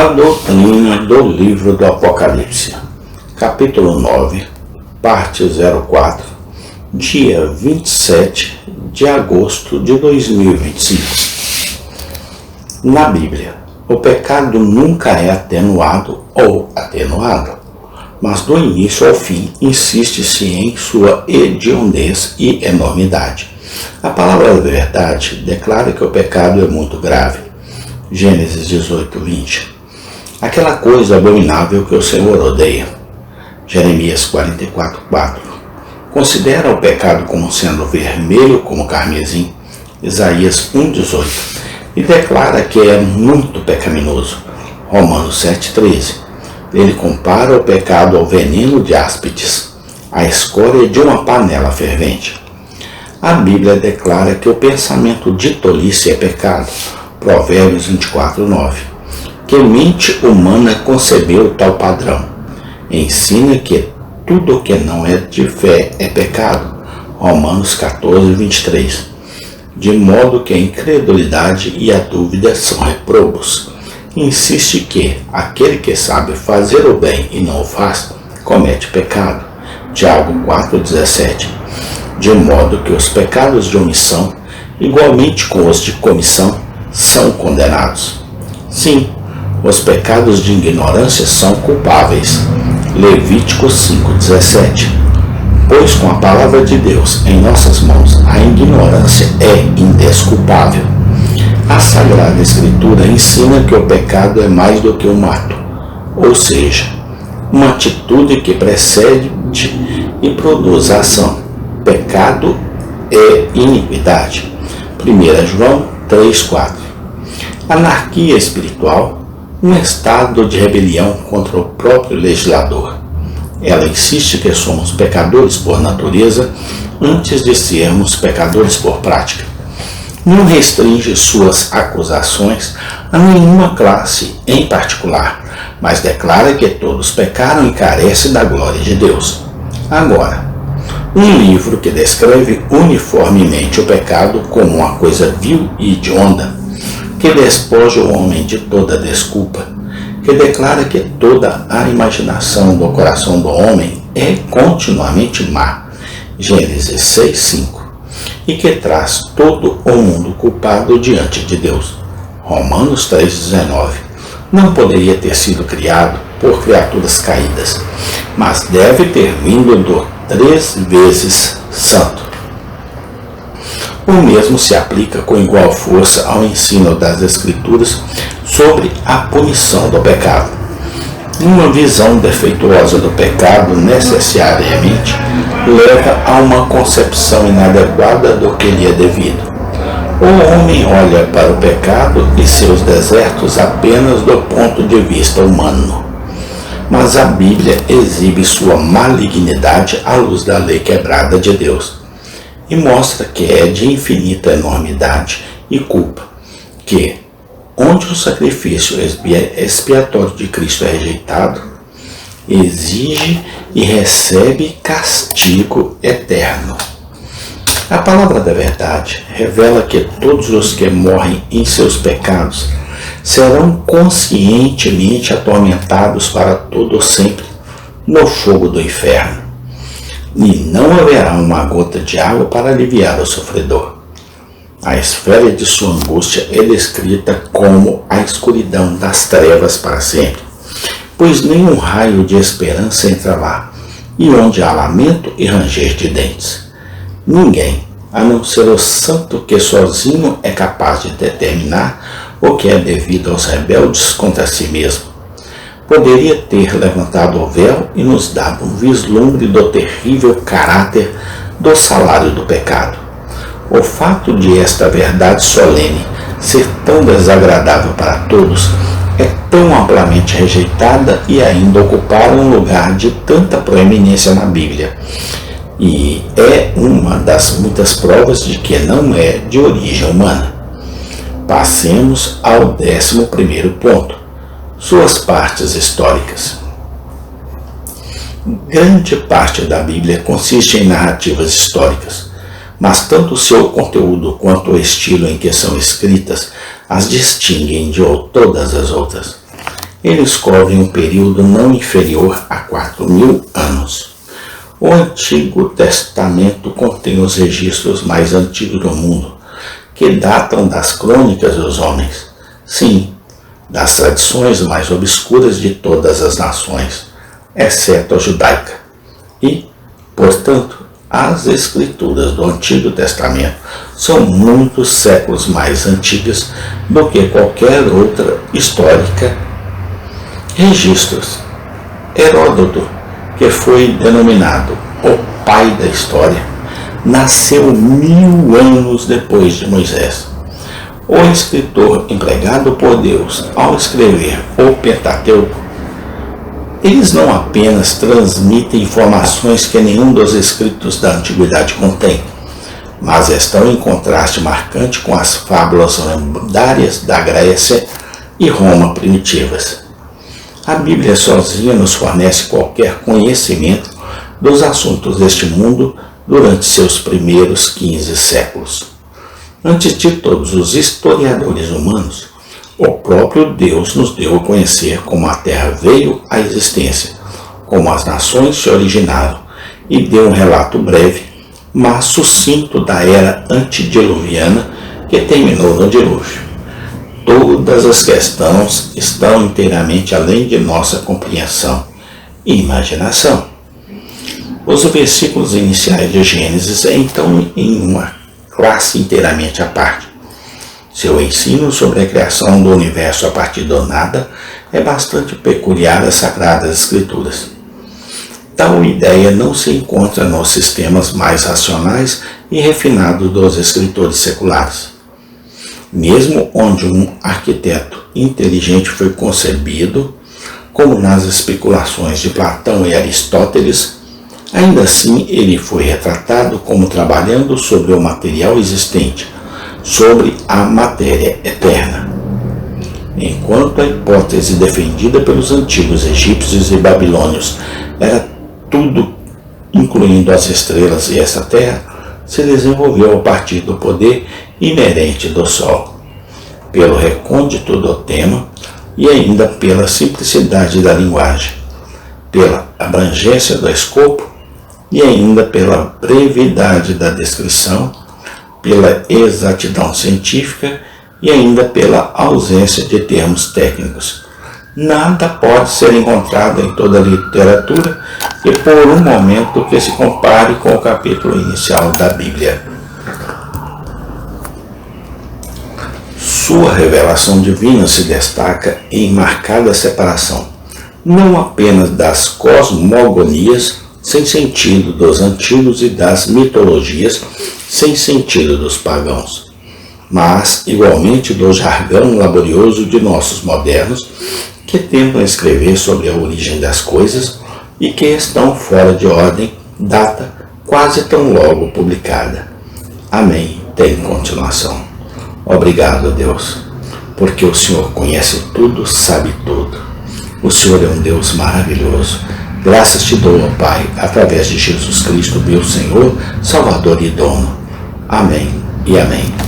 A doutrina do livro do Apocalipse, capítulo 9, parte 04, dia 27 de agosto de 2025. Na Bíblia, o pecado nunca é atenuado ou atenuado, mas do início ao fim insiste-se em sua hediondez e enormidade. A palavra da verdade declara que o pecado é muito grave. Gênesis 18, 20. Aquela coisa abominável que o Senhor odeia. Jeremias 44, 4. Considera o pecado como sendo vermelho como carmesim. Isaías 1, 18. E declara que é muito pecaminoso. Romanos 7, 13. Ele compara o pecado ao veneno de áspides, a escória de uma panela fervente. A Bíblia declara que o pensamento de tolice é pecado. Provérbios 24, 9. Que mente humana concebeu tal padrão? Ensina que tudo o que não é de fé é pecado. Romanos 14, 23. De modo que a incredulidade e a dúvida são reprobos. Insiste que aquele que sabe fazer o bem e não o faz, comete pecado. Tiago 4, 17. De modo que os pecados de omissão, igualmente com os de comissão, são condenados. Sim, os pecados de ignorância são culpáveis. Levítico 5:17. Pois com a palavra de Deus em nossas mãos, a ignorância é indesculpável. A Sagrada Escritura ensina que o pecado é mais do que um ato, ou seja, uma atitude que precede e produz a ação. Pecado é iniquidade. 1 João 3:4. Anarquia espiritual, um estado de rebelião contra o próprio legislador. Ela insiste que somos pecadores por natureza antes de sermos pecadores por prática. Não restringe suas acusações a nenhuma classe em particular, mas declara que todos pecaram e carecem da glória de Deus. Agora, um livro que descreve uniformemente o pecado como uma coisa vil e hedionda, que despoja o homem de toda desculpa, que declara que toda a imaginação do coração do homem é continuamente má, Gênesis 6, 5, e que traz todo o mundo culpado diante de Deus, Romanos 3,19, não poderia ter sido criado por criaturas caídas, mas deve ter vindo do 3 vezes santo. O mesmo se aplica com igual força ao ensino das Escrituras sobre a punição do pecado. Uma visão defeituosa do pecado necessariamente leva a uma concepção inadequada do que lhe é devido. O homem olha para o pecado e seus desertos apenas do ponto de vista humano. Mas a Bíblia exibe sua malignidade à luz da lei quebrada de Deus e mostra que é de infinita enormidade e culpa, que, onde o sacrifício expiatório de Cristo é rejeitado, exige e recebe castigo eterno. A palavra da verdade revela que todos os que morrem em seus pecados serão conscientemente atormentados para todo sempre no fogo do inferno. E não haverá uma gota de água para aliviar o sofredor. A esfera de sua angústia é descrita como a escuridão das trevas para sempre, pois nenhum raio de esperança entra lá, e onde há lamento e ranger de dentes. Ninguém, a não ser o santo que sozinho é capaz de determinar o que é devido aos rebeldes contra si mesmo, poderia ter levantado o véu e nos dado um vislumbre do terrível caráter do salário do pecado. O fato de esta verdade solene ser tão desagradável para todos é tão amplamente rejeitada e ainda ocupar um lugar de tanta proeminência na Bíblia, e é uma das muitas provas de que não é de origem humana. Passemos ao 11º ponto. Suas partes históricas. Grande parte da Bíblia consiste em narrativas históricas, mas tanto o seu conteúdo quanto o estilo em que são escritas as distinguem de todas as outras. eles cobrem um período não inferior a 4.000 anos. O Antigo Testamento contém os registros mais antigos do mundo, que datam das crônicas dos homens, sim, das tradições mais obscuras de todas as nações, exceto a judaica. E, portanto, as escrituras do Antigo Testamento são muitos séculos mais antigas do que qualquer outra histórica registros. Heródoto, que foi denominado o pai da história, nasceu 1000 anos depois de Moisés. O escritor empregado por Deus ao escrever o Pentateuco, eles não apenas transmitem informações que nenhum dos escritos da antiguidade contém, mas estão em contraste marcante com as fábulas lendárias da Grécia e Roma primitivas. A Bíblia sozinha nos fornece qualquer conhecimento dos assuntos deste mundo durante seus primeiros 15 séculos. Antes de todos os historiadores humanos, o próprio Deus nos deu a conhecer como a Terra veio à existência, como as nações se originaram, e deu um relato breve, mas sucinto da era antediluviana que terminou no dilúvio. Todas as questões estão inteiramente além de nossa compreensão e imaginação. Os versículos iniciais de Gênesis estão em uma classe inteiramente à parte. Seu ensino sobre a criação do universo a partir do nada é bastante peculiar às Sagradas Escrituras. Tal ideia não se encontra nos sistemas mais racionais e refinados dos escritores seculares. Mesmo onde um arquiteto inteligente foi concebido, como nas especulações de Platão e Aristóteles, ainda assim ele foi retratado como trabalhando sobre o material existente, sobre a matéria eterna. Enquanto a hipótese defendida pelos antigos egípcios e babilônios era tudo, incluindo as estrelas e essa terra, se desenvolveu a partir do poder inerente do Sol, pelo recôndito do tema e ainda pela simplicidade da linguagem, pela abrangência do escopo e ainda pela brevidade da descrição, pela exatidão científica e ainda pela ausência de termos técnicos. Nada pode ser encontrado em toda a literatura e por um momento que se compare com o capítulo inicial da Bíblia. Sua revelação divina se destaca em marcada separação, não apenas das cosmogonias sem sentido dos antigos e das mitologias sem sentido dos pagãos, mas igualmente do jargão laborioso de nossos modernos que tentam escrever sobre a origem das coisas e que estão fora de ordem, data quase tão logo publicada. Amém. Tem continuação. Obrigado, Deus, porque o Senhor conhece tudo, sabe tudo. O Senhor é um Deus maravilhoso. Graças te dou, ó Pai, através de Jesus Cristo, meu Senhor, Salvador e Dono. Amém e amém.